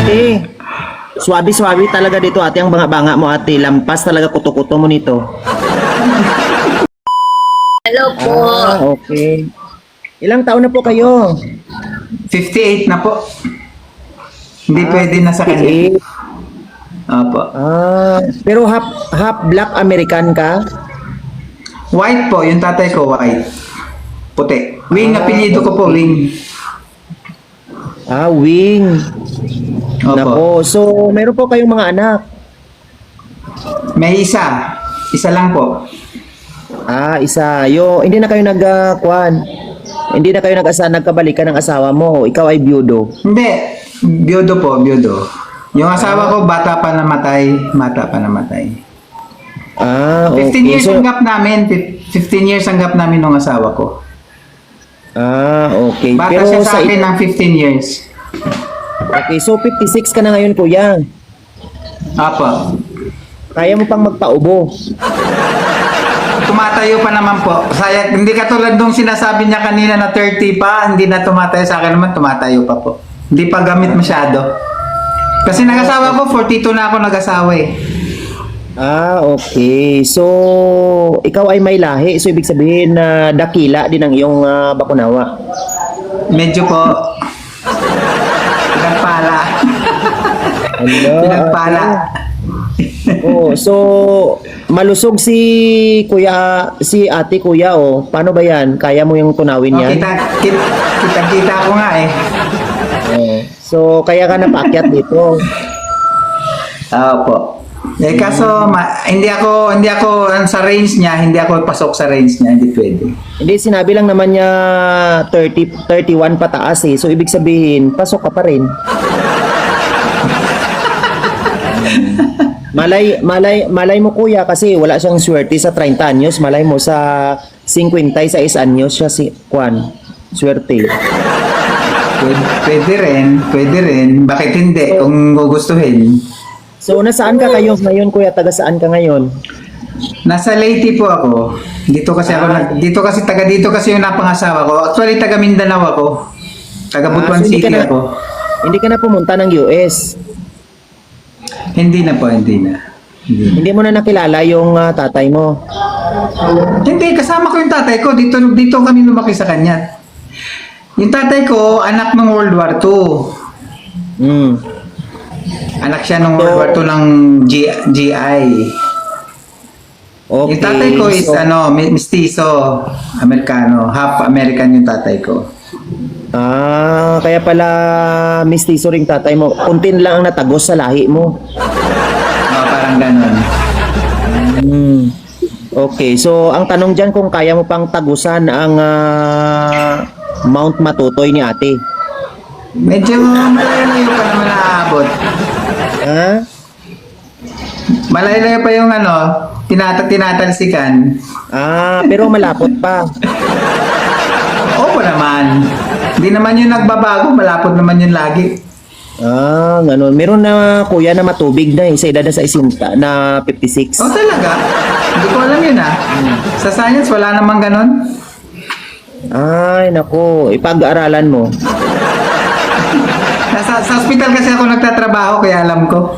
ate. Swabe-swabe talaga dito ate ang banga-banga mo ate. Lampas talaga kuto-kuto mo nito. Hello po. Okay. Ilang taon na po kayo? 58 na po. Hindi pwede na sa kanya. 58. Opo. Pero half black American ka? White po, yung tatay ko, white. Puti. Wing, apelyido ko po, Wing. Wing. Opo. Nako, so meron po kayong mga anak? May isa. Isa lang po. Isa. Hindi na kayo hindi na kayo nagkabalikan ng asawa mo. Ikaw ay byudo. Hindi. Biodo po, biodo. Yung asawa ko, bata pa namatay. 15 Okay. years ang gap namin. 15 years ang gap namin ng asawa ko. Okay. Bata siya sa akin ng 15 years. Okay, so 56 ka na ngayon, kuya. Apo. Kaya mo pang magpaubo. Tumatayo pa naman po. Saya, hindi katulad nung sinasabi niya kanina na 30 pa, hindi na tumatayo sa akin naman, tumatayo pa po. Hindi pa gamit masyado. Kasi nag-asawa ko, 42 na ako nag-asawa eh. Okay. So, ikaw ay may lahi. So, ibig sabihin na dakila din ang iyong bakunawa. Medyo po, pinagpala. Pinagpala. So, malusog si ate kuya, Paano ba yan? Kaya mo yung tunawin Oh, yan? kita ko nga eh. So, kaya ka napaakyat dito. Opo. Kaso hindi ako sa range niya, hindi ako pasok sa range niya, hindi pwede. Hindi, sinabi lang naman niya 31 pataas eh. So, ibig sabihin, pasok ka pa rin. Malay mo kuya kasi wala siyang swerte sa 30 anyos. Malay mo sa 56 anyos siya swerte. Pwede rin. Bakit hindi? Kung gugustuhin. So, nasaan ka kayo ngayon kuya? Taga saan ka ngayon? Nasa Leyte po ako. Dito kasi yung napangasawa ko. Actually, taga Mindanao ako. Taga Butuan So City ako. Hindi ka na pumunta ng US. Hindi na. Hindi mo na nakilala yung tatay mo. Hindi, kasama ko yung tatay ko. Dito kami lumaki sa kanya. Yung tatay ko, anak ng World War II. Anak siya ng World War II ng GI. Okay. Yung tatay ko is mestizo, Amerikano. Half American yung tatay ko. Kaya pala mistiso ring tatay mo. Kuntin lang ang natagos sa lahi mo. Parang ganon. Okay, so ang tanong dyan kung kaya mo pang tagusan ang Mount Matutoy ni ate. Medyo malayo pa naman naaabot. Malayo pa yung tinatalsikan. Pero malapot pa. Opo naman. Hindi naman yung nagbabago, malapot naman yun lagi. Ganun. Meron na kuya na matubig na sa edad na sa isinta na 56. Oh, talaga? Hindi ko alam yun Sa science, wala namang ganon. Ay, nako. Ipag-aaralan mo. Sa hospital kasi ako nagtatrabaho, kaya alam ko.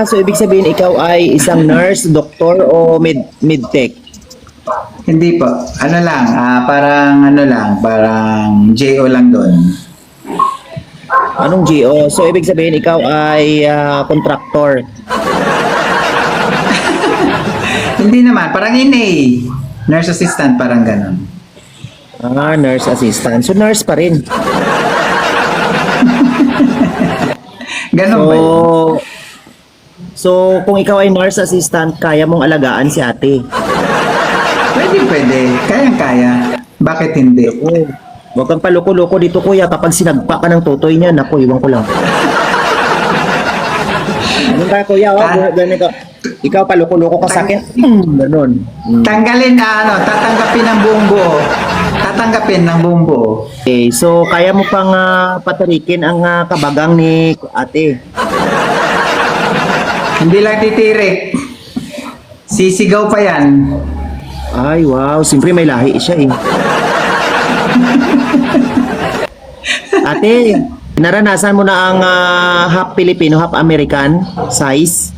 So ibig sabihin ikaw ay isang nurse, doktor o medtech? Hindi po. Parang JO lang doon. Anong GO? So ibig sabihin ikaw ay contractor. Hindi naman, parang NA. Nurse assistant, parang ganon. Nurse assistant. So nurse pa rin. Ganon ba yun? So kung ikaw ay nurse assistant, kaya mong alagaan si ate. Pwede. Kayang-kaya. Bakit hindi? Huwag kang paloko-loko dito kuya. Kapag sinagpa ka ng tutoy niya, naku, iwan ko lang. Ganun ka kuya, ganun ka. Ikaw paloko-loko ka sa akin. Ganun. Tanggalin tatanggapin ng buong buo. Tatanggapin ng buong buo. Okay, so kaya mo pang patarikin ang kabagang ni ate. Hindi lang titirik. Sisigaw pa yan. Ay, wow. Siyempre may lahi siya eh. Ate, Naranasan mo na ang half Filipino, half American size?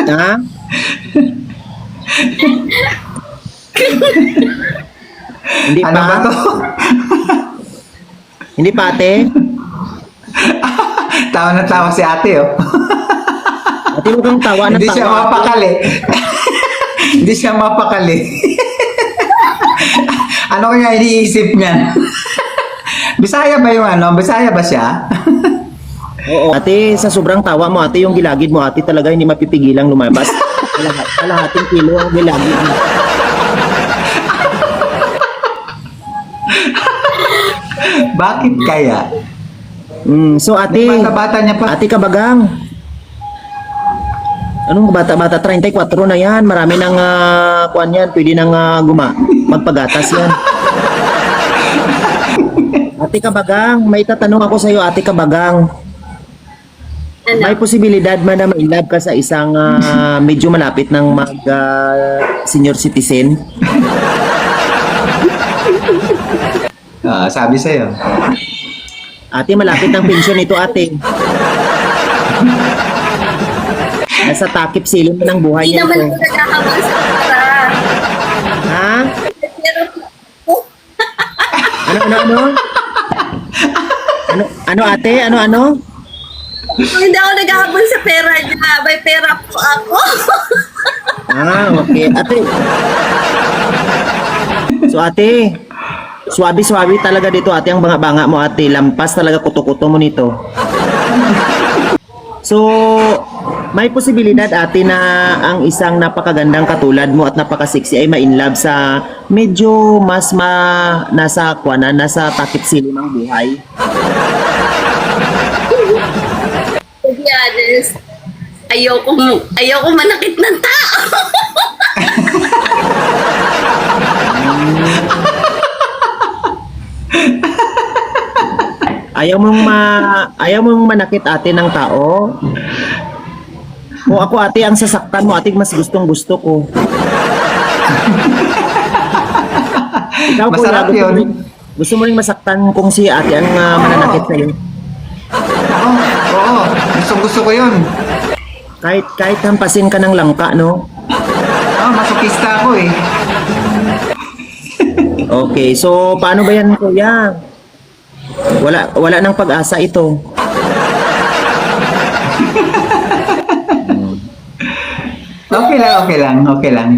Ha? Hindi Ano pa? ba to? Hindi pa, ate? Tawa na tawa si ate, oh. Ate mo kang tawa na Hindi siya tawa. mapakali. Hindi siya mapakali. Ano kaya iniisip niya? Bisaya ba yung ano? Bisaya ba siya? Oo. Ate, sa sobrang tawa mo, ate, yung gilagid mo, ate, talaga hindi mapipigilang lumabas. Kalahating kilo ang gilagid mo. Bakit kaya? So, ate, Bata-bata niya pa. ate Kabagang. Anong bata-bata? 34 na yan. Marami nang kuan yan. Pwede nang magpagatas yan. Ate Kabagang, may tatanong ako sa iyo, Ate Kabagang. May posibilidad man na ma-inlove ka sa isang medyo malapit ng senior citizen? Sabi sa'yo. Ate, malapit ng pensyon ito, ate. Nasa takip silong na ng buhay Hindi niya naman ito. ako nagkakamang sa pera. Ha? Pero, Ano? Ano, ate? Ano? hindi ako nagkakamang sa pera niya. May pera po ako. Okay. Ate. So, ate, swabi-swabi talaga dito, ate, ang banga-banga mo, ate. Lampas talaga kuto-kuto mo nito. So, may posibilidad, ate, na ang isang napakagandang katulad mo at napaka-sexy ay ma-inlove sa medyo mas nasa kuwanan, nasa takip silim ng buhay. To be honest, ayoko manakit ng tao. Ayaw mong manakit, ate, ng tao. Kung ako, ate, ang sasaktan mo, ate, mas gustong-gusto ko. Ikaw, Masarap kuya, yun. Gusto mo rin masaktan kung si ate ang mananakit sa'yo. Oo. Gusto ko yun. Kahit hampasin ka ng langka, no? Masokista ako eh. Okay, so paano ba yan, kuya? Wala nang pag-asa ito. Okay lang.